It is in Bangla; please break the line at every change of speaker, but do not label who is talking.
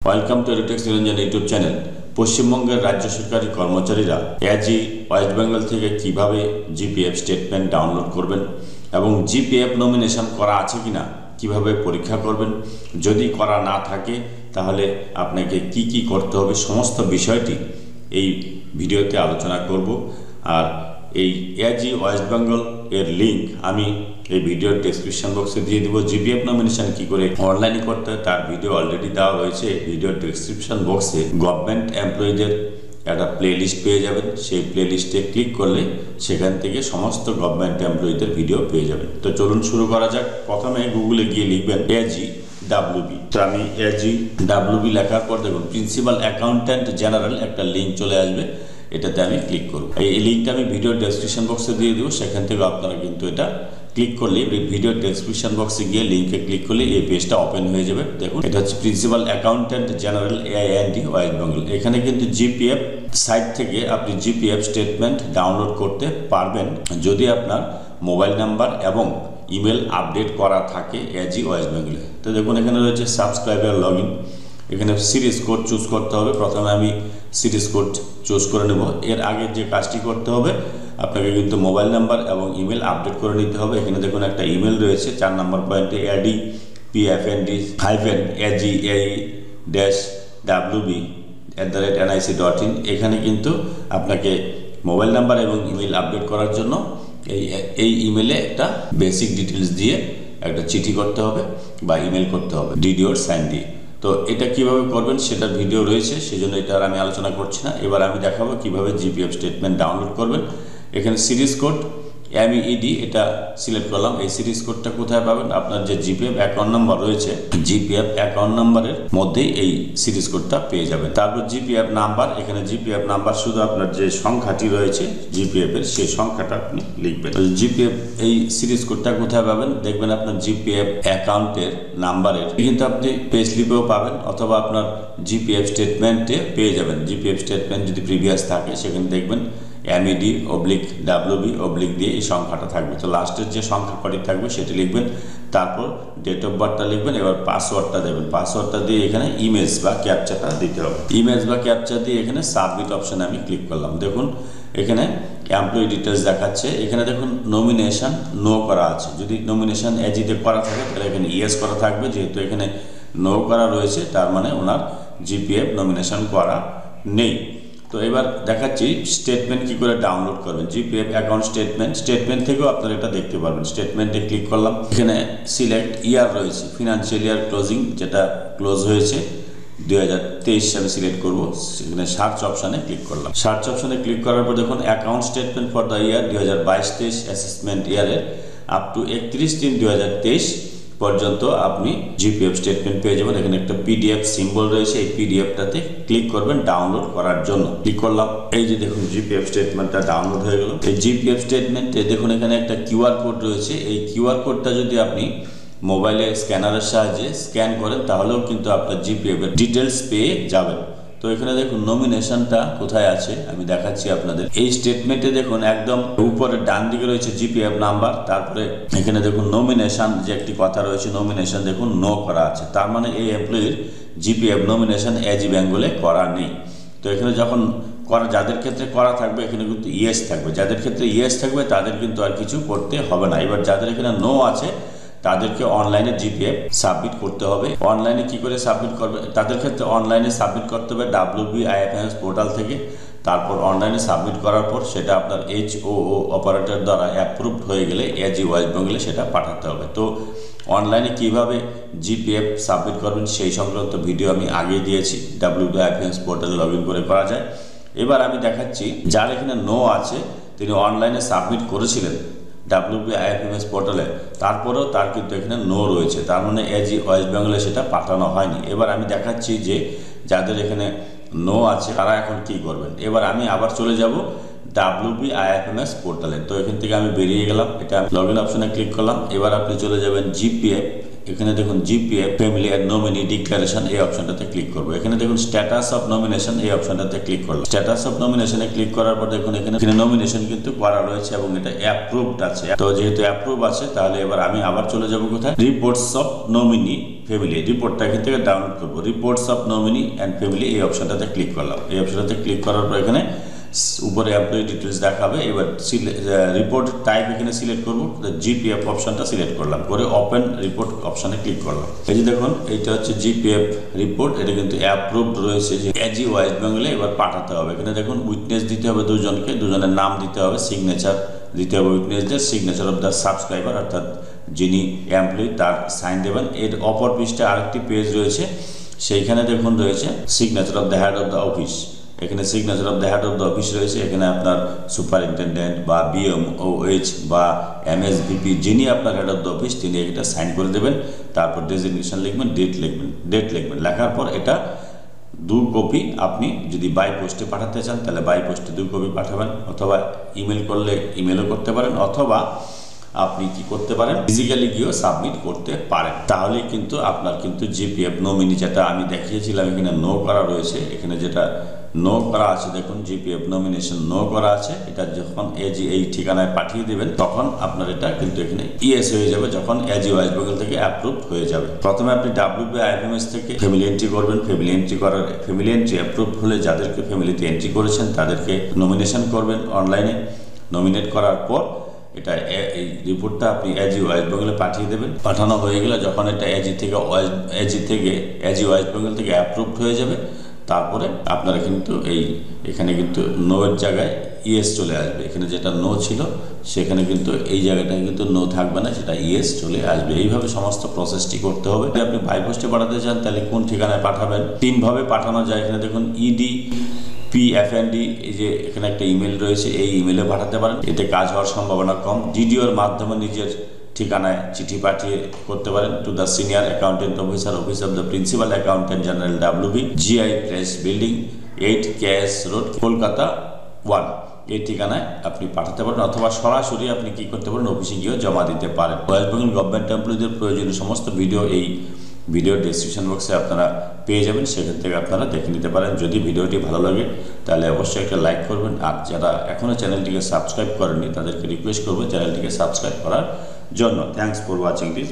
Welcome to এডুটেক্স Niranjan YouTube channel. পশ্চিমবঙ্গের রাজ্য সরকারি কর্মচারীরা এজি ওয়েস্ট বেঙ্গল থেকে কিভাবে জিপিএফ স্টেটমেন্ট ডাউনলোড করবেন এবং জিপিএফ নমিনেশন করা আছে কিনা কিভাবে পরীক্ষা করবেন, যদি করা না থাকে তাহলে আপনাকে কি করতে হবে, সমস্ত বিষয়টি এই ভিডিওতে আলোচনা করব। আর এই এজি ওয়েস্ট বেঙ্গল এর লিঙ্ক আমি এই ভিডিওর ডেসক্রিপশন বক্সে দিয়ে দিব। জিপিএফ নমিনেশন কি করে অনলাইনে করতে হয় তার ভিডিও অলরেডি দেওয়া রয়েছে। ভিডিওর ডেসক্রিপশন বক্সে গভর্নমেন্ট এমপ্লয়ীদের একটা প্লেলিস্ট পেয়ে যাবেন। সেই প্লেলিস্টে ক্লিক করলে সেখান থেকে সমস্ত গভর্নমেন্ট এমপ্লয়ীদের ভিডিও পেয়ে যাবেন। তো চলুন শুরু করা যাক। প্রথমে গুগলে গিয়ে লিখবেন এজি ডাব্লিউবি। তো আমি এজি ডাব্লিউবি লেখার পর দেখুন প্রিন্সিপাল অ্যাকাউন্ট্যান্ট জেনারেল একটা লিঙ্ক চলে আসবে, এটাতে আমি ক্লিক করব। এই লিঙ্কটা আমি ভিডিওর ডেসক্রিপশন বক্সে দিয়ে দেবো, সেখান থেকে আপনারা কিন্তু এটা ক্লিক করলে ভিডিওর ডেসক্রিপশন বক্সে গিয়ে লিঙ্কে ক্লিক করলে এই পেজটা ওপেন হয়ে যাবে। দেখুন এটা হচ্ছে principal accountant general AIND West Bengal. এখানে কিন্তু জিপিএফ সাইট থেকে আপনি জিপিএফ স্টেটমেন্ট ডাউনলোড করতে পারবেন যদি আপনার মোবাইল নাম্বার এবং ইমেল আপডেট করা থাকে এজি ওয়েস্ট বেঙ্গলে। তো দেখুন এখানে রয়েছে সাবস্ক্রাইবার লগ ইন, এখানে সিরিজ কোড চুজ করতে হবে। প্রথমে আমি সিরিজ কোড চুজ করে নেব। এর আগে যে কাজটি করতে হবে, আপনাকে কিন্তু মোবাইল নাম্বার এবং ইমেল আপডেট করে নিতে হবে। এখানে দেখুন একটা ইমেল রয়েছে 4 নম্বর পয়েন্টে adpfnd-wb@nic.in। এখানে কিন্তু আপনাকে মোবাইল নাম্বার এবং ইমেল আপডেট করার জন্য এই ইমেলে একটা বেসিক ডিটেলস দিয়ে একটা চিঠি করতে হবে বা ইমেল করতে হবে ডিডিওর সাইন দিয়ে। তো এটা কিভাবে করবেন সেটার ভিডিও রয়েছে, সেজন্য এটা আর আমি আলোচনা করছি না। এবার আমি দেখাবো কিভাবে জিপিএফ স্টেটমেন্ট ডাউনলোড করবেন। এখানে সিরিজ কোড MEED এটা সিলেক্ট করলাম। এই সিরিজ কোডটা কোথায় পাবেন? আপনার যে জিপিএফ অ্যাকাউন্ট নাম্বার রয়েছে, জিপিএফ অ্যাকাউন্ট নাম্বারের মধ্যেই এই সিরিজ কোডটা পেয়ে যাবেন। তারপর জিপিএফ নাম্বার, এখানে জিপিএফ নাম্বার শুধু আপনার যে সংখ্যাটি রয়েছে জিপিএফ এর সেই সংখ্যাটা আপনি লিখবেন। জিপিএফ এই সিরিজ কোডটা কোথায় পাবেন? দেখবেন আপনার জিপিএফ অ্যাকাউন্টের নাম্বারের কিন্তু আপনি পে স্লিপেও পাবেন অথবা আপনার জিপিএফ স্টেটমেন্টে পেয়ে যাবেন। জিপিএফ স্টেটমেন্ট যদি প্রিভিয়াস থাকে সেখানে দেখবেন MED/WB/ দিয়ে এই সংখ্যাটা থাকবে। তো লাস্টের যে সংখ্যা কটি থাকবে সেটি লিখবেন, তারপর ডেট অফ বার্থটা লিখবেন। এবার পাসওয়ার্ডটা দেবেন। পাসওয়ার্ডটা দিয়ে এখানে ইমেজ বা ক্যাপচাটা দিতে হবে। ইমেজ বা ক্যাপচা দিয়ে এখানে সাবমিট অপশানে আমি ক্লিক করলাম। দেখুন এখানে এমপ্লয়ি ডিটেলস দেখাচ্ছে। এখানে দেখুন নমিনেশন নো করা আছে। যদি নমিনেশন এজিতে করা থাকে তাহলে এখানে ইয়েস করা থাকবে। যেহেতু এখানে নো করা রয়েছে তার মানে ওনার জিপিএফ নমিনেশন করা নেই। তো এবার দেখাচ্ছি স্টেটমেন্ট কি করে ডাউনলোড করবেন। জিপিএফ অ্যাকাউন্ট স্টেটমেন্ট থেকেও আপনারা এটা দেখতে পারবেন। স্টেটমেন্টে ক্লিক করলাম। এখানে সিলেক্ট ইয়ার রয়েছে, ফিনান্সিয়াল ইয়ার ক্লোজিং যেটা ক্লোজ হয়েছে 2023 আমি সিলেক্ট করব। সেখানে সার্চ অপশানে ক্লিক করলাম। সার্চ অপশানে ক্লিক করার পর দেখুন account statement for the year 2022-23 assessment ইয়ারের আপ টু 31/3/2023 পর্যন্ত আপনি জিপিএফ স্টেটমেন্ট পেয়ে যাবেন। এখানে একটা পিডিএফ সিম্বল রয়েছে, এই পিডিএফটাতে ক্লিক করবেন ডাউনলোড করার জন্য। ক্লিক করলাম। এই যে দেখুন জিপিএফ স্টেটমেন্টটা ডাউনলোড হয়ে গেল। এই জিপিএফ স্টেটমেন্টে দেখুন এখানে একটা কিউআর কোড রয়েছে। এই কিউআর কোডটা যদি আপনি মোবাইলে স্ক্যানারের সাহায্যে স্ক্যান করেন তাহলেও কিন্তু আপনার জিপিএফ এর ডিটেলস পেয়ে যাবেন। তো এখানে দেখুন নমিনেশনটা কোথায় আছে আমি দেখাচ্ছি আপনাদের। এই স্টেটমেন্টে দেখুন একদম উপরে ডান দিকে রয়েছে জিপিএফ নাম্বার, তারপরে এখানে দেখুন নমিনেশন যে একটি কথা রয়েছে, নমিনেশন দেখুন নো করা আছে। তার মানে এই এমপ্লয়ির জিপিএফ নমিনেশন এজি বেঙ্গলে করা নেই। তো এখানে যখন করা যাদের ক্ষেত্রে করা থাকবে এখানে কিন্তু ইয়েস থাকবে, যাদের ক্ষেত্রে ইয়েস থাকবে তাদের কিন্তু আর কিছু করতে হবে না। এবার যাদের এখানে নো আছে তাদেরকে অনলাইনে জিপিএফ সাবমিট করতে হবে। অনলাইনে কি করে সাবমিট করবে? তাদের ক্ষেত্রে অনলাইনে সাবমিট করতে হবে WBIFMS পোর্টাল থেকে। তারপর অনলাইনে সাবমিট করার পর সেটা আপনার HOO অপারেটর দ্বারা অ্যাপ্রুভড হয়ে গেলে এজি ওয়েস্ট বেঙ্গলে সেটা পাঠাতে হবে। তো অনলাইনে কিভাবে জিপিএফ সাবমিট করবেন সেই সংক্রান্ত ভিডিও আমি আগে দিয়েছি। WBIFMS পোর্টালে লগ ইন করে করা যায়। এবার আমি দেখাচ্ছি যার এখানে নো আছে তিনি অনলাইনে সাবমিট করেছিলেন WBIFMS পোর্টালে, তারপরেও তার কিন্তু এখানে নো রয়েছে, তার মানে এজি ওয়েস্ট বেঙ্গলে সেটা পাঠানো হয়নি। এবার আমি দেখাচ্ছি যে যাদের এখানে নো আছে তারা এখন কি করবেন। এবার আমি আবার চলে যাব WBIFMS পোর্টালে। তো এখান থেকে আমি বেরিয়ে গেলাম, এটা আমি লগ ইন অপশনে ক্লিক করলাম। এবার আপনি চলে যাবেন জিপিএফ। এখানে দেখুন GPF family and nominee declaration এই অপশনটাতে ক্লিক করব। এখানে দেখুন স্ট্যাটাস অফ নমিনেশন এই অপশনটাতে ক্লিক করলাম। স্ট্যাটাস অফ নমিনেশনে ক্লিক করার পর দেখুন এখানে নমিনেশন কিন্তু করা রয়েছে এবং এটা অ্যাপ্রুভড আছে। তো যেহেতু অ্যাপ্রুভ আছে তাহলে এবার আমি আবার চলে যাব কোথায়, রিপোর্টস অফ নমিনি ফ্যামিলি রিপোর্টটা এখান থেকে ডাউনলোড করবো। Reports of nominee and family এই অপশনটাতে ক্লিক করলাম। এই অপশনটাতে ক্লিক করার পর এখানে উপরে এমপ্লয়ি ডিটেলস দেখাবে। এবার রিপোর্ট টাইপ এখানে সিলেক্ট করবো, জিপিএফ অপশনটা সিলেক্ট করলাম, করে ওপেন রিপোর্ট অপশনে ক্লিক করলাম। এই যে দেখুন এইটা হচ্ছে জিপিএফ রিপোর্ট, এটা কিন্তু অ্যাপ্রুভড রয়েছে যে এজি ওয়েস্ট বেঙ্গলে এবার পাঠাতে হবে। এখানে দেখুন উইটনেস দিতে হবে দুজনকে, দুজনের নাম দিতে হবে, সিগনেচার দিতে হবে উইটনেসদের, সিগনেচার অফ দ্য সাবস্ক্রাইবার অর্থাৎ যিনি এমপ্লয়ি তার সাইন দেবেন। এর অপর পৃষ্ঠে আরেকটি পেজ রয়েছে, সেইখানে দেখুন রয়েছে signature of the head of the office. এখানে signature of the head of the office রয়েছে, এখানে আপনার সুপারিনটেন্ডেন্ট বা বিএমওএইচ বা এমএসভিপি যিনি আপনার হেড অফ দ্য অফিস তিনি এটা সাইন করে দেবেন। তারপর ডেজিগনেশন লিখবেন, ডেট লিখবেন। লেখার পর এটা 2 কপি আপনি যদি বাই পোস্টে পাঠাতে চান তাহলে বাই পোস্টে 2 কপি পাঠাবেন, অথবা ইমেল করলে ইমেলও করতে পারেন, অথবা আপনি কি করতে পারেন ফিজিক্যালি গিয়েও সাবমিট করতে পারেন। তাহলে কিন্তু আপনার কিন্তু জিপিএফ নমিনি যেটা আমি দেখিয়েছিলাম এখানে নো করা রয়েছে, এখানে যেটা নো করা আছে দেখুন জিপিএফ নমিনেশন নো করা আছে, এটা যখন এজি এই ঠিকানায় পাঠিয়ে দেবেন তখন আপনার এটা কিন্তু এখানে ইয়েস হয়ে যাবে, যখন এজি ওয়েস্ট বেঙ্গল থেকে অ্যাপ্রুভ হয়ে যাবে। প্রথমে আপনি WP-IFMS থেকে ফ্যামিলি এন্ট্রি করবেন। ফ্যামিলি এন্ট্রি অ্যাপ্রুভ হলে যাদেরকে ফ্যামিলিতে এন্ট্রি করেছেন তাদেরকে নমিনেশন করবেন অনলাইনে। নমিনেট করার পর এটা এই রিপোর্টটা আপনি এজি ওয়েস্ট বেঙ্গলে পাঠিয়ে দেবেন। পাঠানো হয়ে গেলে যখন এটা এজি ওয়েস্ট বেঙ্গল থেকে অ্যাপ্রুভড হয়ে যাবে, তারপরে আপনারা কিন্তু এখানে কিন্তু নো এর জায়গায় ইয়েস চলে আসবে। এখানে যেটা নো ছিল সেখানে কিন্তু এই জায়গাটায় কিন্তু নো থাকবে না, সেটা ইয়েস চলে আসবে। এইভাবে সমস্ত প্রসেসটি করতে হবে। যদি আপনি বাই পোস্টে পাঠাতে চান তাহলে কোন ঠিকানায় পাঠাবেন? 3 ভাবে পাঠানো যায়। এখানে দেখুন EDPFND, এই যে এখানে একটা ইমেল রয়েছে, এই ইমেলে পাঠাতে পারেন, এতে কাজ হওয়ার সম্ভাবনা কম। DDOর মাধ্যমে নিজের ঠিকানায় চিঠি পাঠিয়ে করতে পারেন। To the senior accountant officer, office of the principal accountant general WB, GI press building, 8 KS road, Kolkata 1, এই ঠিকানায় আপনি পাঠাতে পারেন, অথবা সরাসরি আপনি কি করতে পারেন অফিসে গিয়েও জমা দিতে পারেন। ওয়েস্ট বেঙ্গল গভর্নমেন্ট এমপ্লয়ীদের প্রয়োজনীয় সমস্ত ভিডিও এই ভিডিওর ডেসক্রিপশন বক্সে আপনারা পেয়ে যাবেন, সেখান থেকে আপনারা দেখে নিতে পারেন। যদি ভিডিওটি ভালো লাগে তাহলে অবশ্যই একটা লাইক করবেন, আর যারা এখনও চ্যানেলটিকে সাবস্ক্রাইব করেননি তাদেরকে রিকোয়েস্ট করবো চ্যানেলটিকে সাবস্ক্রাইব করার জন্য। Thanks for watching this.